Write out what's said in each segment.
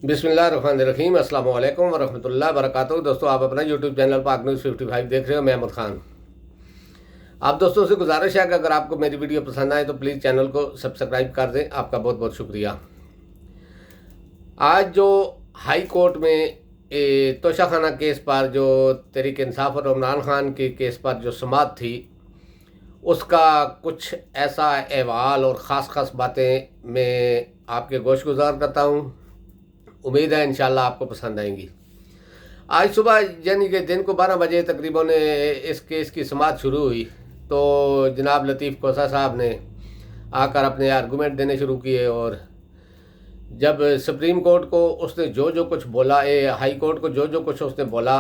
बिस्मिल्लाहिर्रहमानिर्रहीम। अस्सलाम वालेकुम वरहमतुल्लाहि वबरकातुहू। दोस्तों, आप अपना यूट्यूब चैनल पाक न्यूज़ 55 देख रहे हो। मैं अहमद खान। आप दोस्तों से गुजारिश है कि अगर आपको मेरी वीडियो पसंद आए तो प्लीज़ चैनल को सब्सक्राइब कर दें। आपका बहुत बहुत शुक्रिया। आज जो हाई कोर्ट में तोशाखाना केस पर जो तहरीक इंसाफ और इमरान खान के केस पर जो समाअत थी, उसका कुछ ऐसा अहवाल और ख़ास बातें मैं आपके गोश गुजार करता हूँ। उम्मीद है इंशाल्लाह आपको पसंद आएंगी। आज सुबह यानी कि दिन को 12 बजे तकरीबन इस केस की समाअत शुरू हुई तो जनाब लतीफ़ खोसा साहब ने आकर अपने आर्गूमेंट देने शुरू किए। और जब सुप्रीम कोर्ट को उसने जो कुछ बोला, हाई कोर्ट को जो कुछ उसने बोला,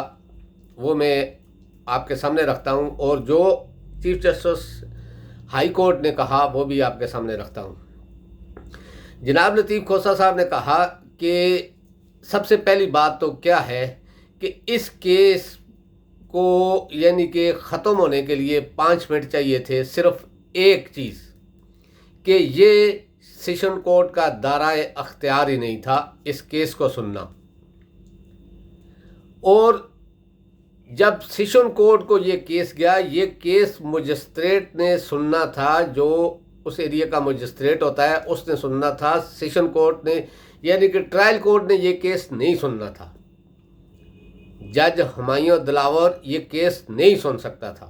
वो मैं आपके सामने रखता हूँ। और जो चीफ जस्टिस हाई कोर्ट ने कहा वो भी आपके सामने रखता हूँ। जनाब लतीफ़ खोसा साहब ने कहा कि सबसे पहली बात तो क्या है कि इस केस को यानी कि ख़त्म होने के लिए 5 मिनट चाहिए थे। सिर्फ एक चीज़ कि ये सेशन कोर्ट का दायरा अख्तियार ही नहीं था इस केस को सुनना। और जब सेशन कोर्ट को ये केस गया, ये केस मजिस्ट्रेट ने सुनना था, जो उस एरिया का मजिस्ट्रेट होता है उसने सुनना था। सेशन कोर्ट ने यानी कि ट्रायल कोर्ट ने ये केस नहीं सुनना था। जज हुमायूं दिलावर ये केस नहीं सुन सकता था।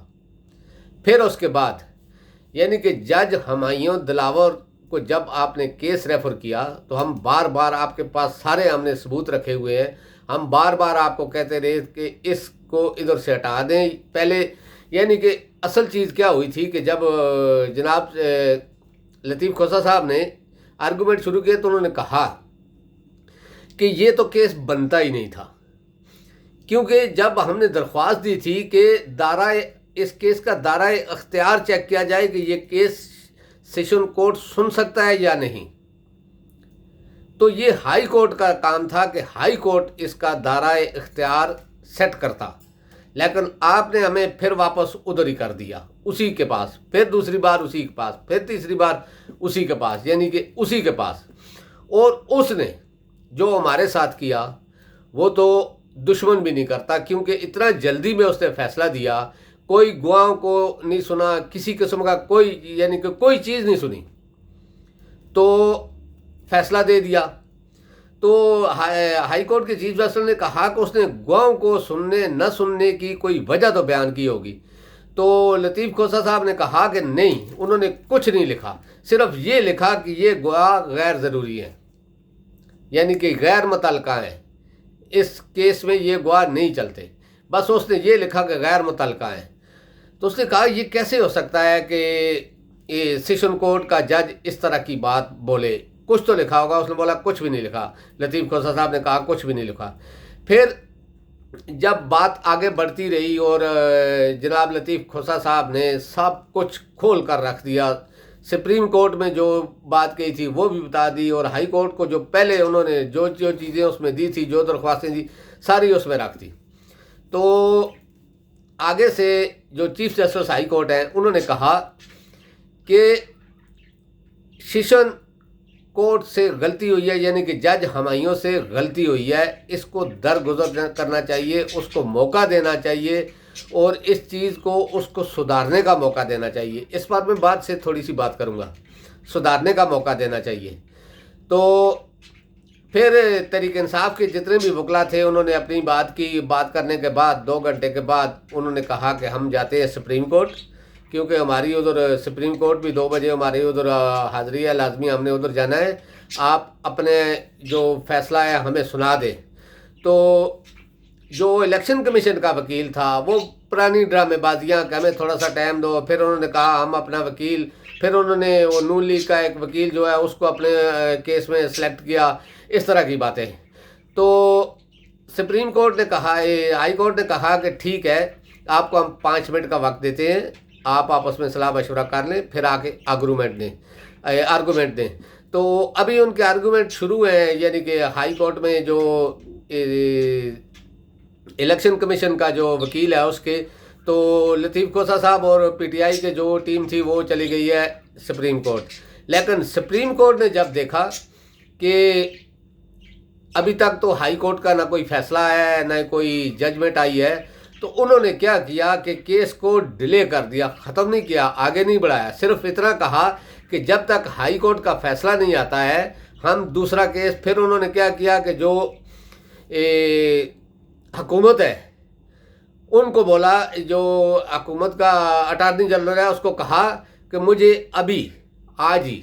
फिर उसके बाद यानी कि जज हुमायूं दिलावर को जब आपने केस रेफर किया तो हम बार बार आपके पास सारे हमने सबूत रखे हुए हैं। हम बार बार आपको कहते रहे कि इसको इधर से हटा दें। पहले यानी कि असल चीज़ क्या हुई थी कि जब जनाब लतीफ़ खोसा साहब ने आर्गूमेंट शुरू किए तो उन्होंने कहा कि ये तो केस बनता ही नहीं था, क्योंकि जब हमने दरख्वास्त दी थी कि इस केस का दायरा अख्तियार चेक किया जाए कि ये केस सेशन कोर्ट सुन सकता है या नहीं, तो ये हाई कोर्ट का काम था कि हाई कोर्ट इसका दायरा इख्तियार सेट करता। लेकिन आपने हमें फिर वापस उधर ही कर दिया, उसी के पास, फिर दूसरी बार उसी के पास, फिर तीसरी बार उसी के पास, यानी कि उसी के पास। और उसने जो हमारे साथ किया वो तो दुश्मन भी नहीं करता, क्योंकि इतना जल्दी में उसने फैसला दिया। कोई गवाहों को नहीं सुना, किसी किस्म का कोई यानी कि कोई चीज़ नहीं सुनी, तो फैसला दे दिया। तो हाई कोर्ट के चीफ जस्टिस ने कहा कि उसने गवाहों को सुनने न सुनने की कोई वजह तो बयान की होगी। तो लतीफ़ खोसा साहब ने कहा कि नहीं, उन्होंने कुछ नहीं लिखा, सिर्फ ये लिखा कि ये गवाह गैर ज़रूरी हैं, यानी कि गैर मुतल्लका हैं, इस केस में ये गवाह नहीं चलते। बस उसने ये लिखा कि गैर मुतल्लका हैं। तो उसने कहा ये कैसे हो सकता है कि ये सेशन कोर्ट का जज इस तरह की बात बोले, कुछ तो लिखा होगा। उसने बोला कुछ भी नहीं लिखा। लतीफ़ खोसा साहब ने कहा कुछ भी नहीं लिखा। फिर जब बात आगे बढ़ती रही और जनाब लतीफ़ खोसा साहब ने सब कुछ खोल कर रख दिया, सुप्रीम कोर्ट में जो बात कही थी वो भी बता दी, और हाई कोर्ट को जो पहले उन्होंने जो चीज़ें उसमें दी थी, जो दरख्वास्तें दी, सारी उसमें रख दी। तो आगे से जो चीफ जस्टिस हाई कोर्ट हैं उन्होंने कहा कि सेशन कोर्ट से गलती हुई है, यानी कि जज हुमायूं से गलती हुई है, इसको दरगुजर करना चाहिए, उसको मौका देना चाहिए और इस चीज़ को उसको सुधारने का मौका देना चाहिए। इस बार मैं बात से थोड़ी सी बात करूँगा, सुधारने का मौका देना चाहिए। तो फिर तहरीक इंसाफ के जितने भी वकला थे उन्होंने अपनी बात की। बात करने के बाद 2 घंटे के बाद उन्होंने कहा कि हम जाते हैं सुप्रीम कोर्ट, क्योंकि हमारी उधर सुप्रीम कोर्ट भी 2 बजे हमारी उधर हाज़िरी है, लाजमी हमने उधर जाना है। आप अपने जो फैसला है हमें सुना दें। तो जो इलेक्शन कमीशन का वकील था वो पुरानी ड्रामेबाजियाँ कि हमें थोड़ा सा टाइम दो। फिर उन्होंने कहा हम अपना वकील, फिर उन्होंने वो नून लीग का एक वकील जो है उसको अपने केस में सेलेक्ट किया, इस तरह की बातें। तो सुप्रीम कोर्ट ने कहा, हाई कोर्ट ने कहा कि ठीक है, आपको हम 5 मिनट का वक्त देते हैं, आप आपस में सलाह मशवरा कर लें, फिर आके आर्गूमेंट दें। तो अभी उनके आर्गूमेंट शुरू हैं, यानी कि हाई कोर्ट में जो इलेक्शन कमीशन का जो वकील है उसके। तो लतीफ़ खोसा साहब और पीटीआई के जो टीम थी वो चली गई है सुप्रीम कोर्ट। लेकिन सुप्रीम कोर्ट ने जब देखा कि ابھی تک تو ہائی کورٹ کا نہ کوئی فیصلہ ہے نہ کوئی ججمنٹ آئی ہے، تو انہوں نے کیا کیا کہ کیس کو ڈیلے کر دیا، ختم نہیں کیا، آگے نہیں بڑھایا، صرف اتنا کہا کہ جب تک ہائی کورٹ کا فیصلہ نہیں آتا ہے ہم دوسرا کیس. پھر انہوں نے کیا کیا کہ جو حکومت ہے ان کو بولا، جو حکومت کا اٹارنی جنرل ہے اس کو کہا کہ مجھے ابھی آج ہی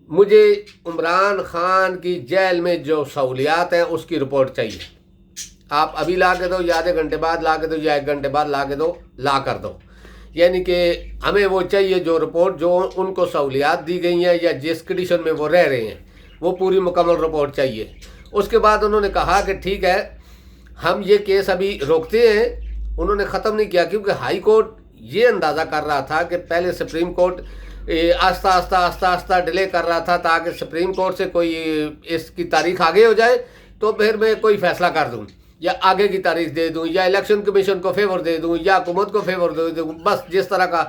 مجھے عمران خان کی جیل میں جو سہولیات ہیں اس کی رپورٹ چاہیے. آپ ابھی لا کے دو یا آدھے گھنٹے بعد لا کے دو یا 1 گھنٹے بعد لا کے دو، لا کر دو. یعنی کہ ہمیں وہ چاہیے جو رپورٹ جو ان کو سہولیات دی گئی ہیں یا جس کنڈیشن میں وہ رہ رہے ہیں وہ پوری مکمل رپورٹ چاہیے. اس کے بعد انہوں نے کہا کہ ٹھیک ہے ہم یہ کیس ابھی روکتے ہیں. انہوں نے ختم نہیں کیا کیونکہ ہائی کورٹ یہ اندازہ کر رہا تھا کہ پہلے سپریم کورٹ آہستہ ڈیلے کر رہا تھا تاکہ سپریم کورٹ سے کوئی اس کی تاریخ آگے ہو جائے تو پھر میں کوئی فیصلہ کر دوں یا آگے کی تاریخ دے دوں یا الیکشن کمیشن کو فیور دے دوں یا حکومت کو فیور دے دوں. بس جس طرح کا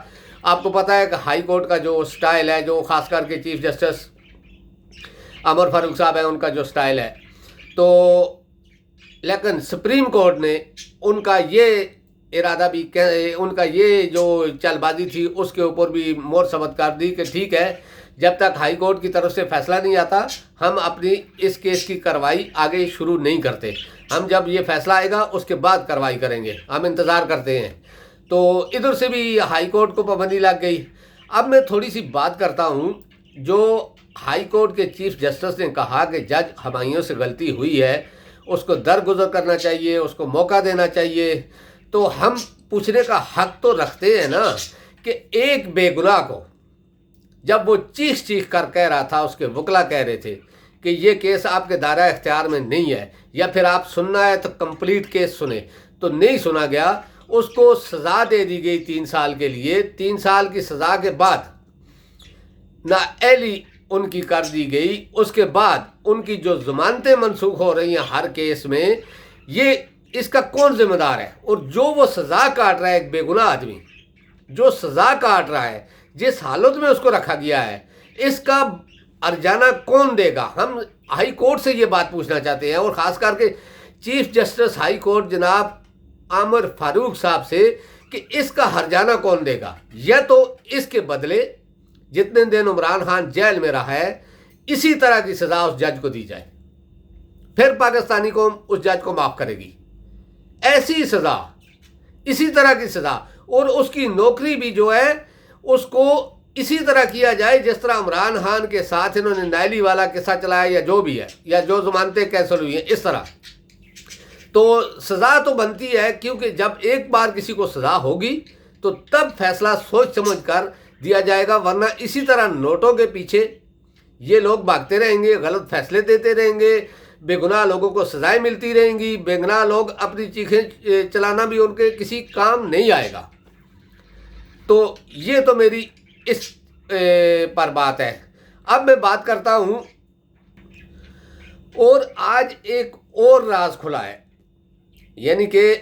آپ کو پتہ ہے کہ ہائی کورٹ کا جو سٹائل ہے، جو خاص کر کے چیف جسٹس عمر فاروق صاحب ہیں ان کا جو سٹائل ہے، تو لیکن سپریم کورٹ نے ان کا یہ ارادہ بھی، ان کا یہ جو چل بازی تھی اس کے اوپر بھی مور ثبت کر دی کہ ٹھیک ہے جب تک ہائی کورٹ کی طرف سے فیصلہ نہیں آتا ہم اپنی اس کیس کی کارروائی آگے شروع نہیں کرتے. ہم جب یہ فیصلہ آئے گا اس کے بعد کارروائی کریں گے، ہم انتظار کرتے ہیں. تو ادھر سے بھی ہائی کورٹ کو پابندی لگ گئی. اب میں تھوڑی سی بات کرتا ہوں. جو ہائی کورٹ کے چیف جسٹس نے کہا کہ جج ہمایوں سے غلطی ہوئی ہے، اس کو درگزر کرنا چاہیے، اس کو موقع دینا چاہیے. تو ہم پوچھنے کا حق تو رکھتے ہیں نا کہ ایک بے گناہ کو جب وہ چیخ کر کہہ رہا تھا، اس کے وکلا کہہ رہے تھے کہ یہ کیس آپ کے دائرہ اختیار میں نہیں ہے یا پھر آپ سننا ہے تو کمپلیٹ کیس سنیں، تو نہیں سنا گیا. اس کو سزا دے دی گئی 3 سال کے لیے. 3 سال کی سزا کے بعد نااہلی ان کی کر دی گئی. اس کے بعد ان کی جو ضمانتیں منسوخ ہو رہی ہیں ہر کیس میں، یہ اس کا کون ذمہ دار ہے؟ اور جو وہ سزا کاٹ رہا ہے، ایک بے گناہ آدمی جو سزا کاٹ رہا ہے، جس حالت میں اس کو رکھا گیا ہے، اس کا ارجانہ کون دے گا؟ ہم ہائی کورٹ سے یہ بات پوچھنا چاہتے ہیں، اور خاص کر کے چیف جسٹس ہائی کورٹ جناب عمر فاروق صاحب سے کہ اس کا ہرجانہ کون دے گا؟ یا تو اس کے بدلے جتنے دن عمران خان جیل میں رہا ہے اسی طرح کی سزا اس جج کو دی جائے، پھر پاکستانی قوم اس جج کو معاف کرے گی. ایسی سزا، اسی طرح کی سزا، اور اس کی نوکری بھی جو ہے اس کو اسی طرح کیا جائے جس طرح عمران خان کے ساتھ انہوں نے نائلی والا قصہ چلایا یا جو بھی ہے، یا جو ضمانتیں کینسل ہوئی ہیں اس طرح. تو سزا تو بنتی ہے، کیونکہ جب ایک بار کسی کو سزا ہوگی تو تب فیصلہ سوچ سمجھ کر دیا جائے گا، ورنہ اسی طرح نوٹوں کے پیچھے یہ لوگ بھاگتے رہیں گے، غلط فیصلے دیتے رہیں گے، بے گناہ لوگوں کو سزائیں ملتی رہیں گی، بے گناہ لوگ اپنی چیخیں چلانا بھی ان کے کسی کام نہیں آئے گا. تو یہ تو میری اس پر بات ہے. اب میں بات کرتا ہوں، اور آج ایک اور راز کھلا ہے. یعنی کہ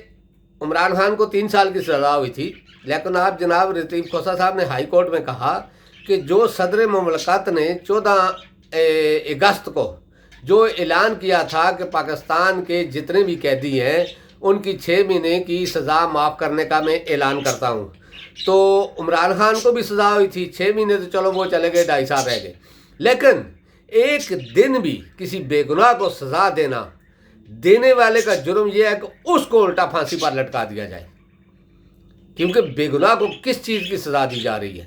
عمران خان کو 3 سال کی سزا ہوئی تھی، لیکن آپ جناب لطیف کھوسہ صاحب نے ہائی کورٹ میں کہا کہ جو صدر مملکت نے 14 اگست کو جو اعلان کیا تھا کہ پاکستان کے جتنے بھی قیدی ہیں ان کی 6 مہینے کی سزا معاف کرنے کا میں اعلان کرتا ہوں. تو عمران خان کو بھی سزا ہوئی تھی 6 مہینے، تو چلو وہ چلے گئے، 2.5 سال رہ گئے. لیکن ایک دن بھی کسی بے گناہ کو سزا دینے والے کا جرم یہ ہے کہ اس کو الٹا پھانسی پر لٹکا دیا جائے، کیونکہ بے گناہ کو کس چیز کی سزا دی جا رہی ہے.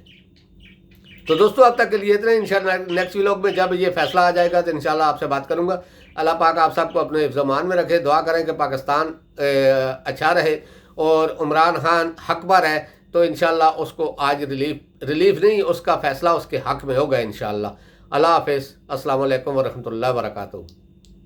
تو دوستو اب تک کے لیے اتنا. انشاءاللہ نیکسٹ ویلاگ میں جب یہ فیصلہ آ جائے گا تو انشاءاللہ آپ سے بات کروں گا. اللہ پاک آپ سب کو اپنے حفظ و امان میں رکھے. دعا کریں کہ پاکستان اچھا رہے اور عمران خان حق پر ہے تو انشاءاللہ اس کو آج ریلیف نہیں، اس کا فیصلہ اس کے حق میں ہوگا انشاءاللہ. اللہ حافظ. السلام علیکم ورحمۃ اللہ وبرکاتہ.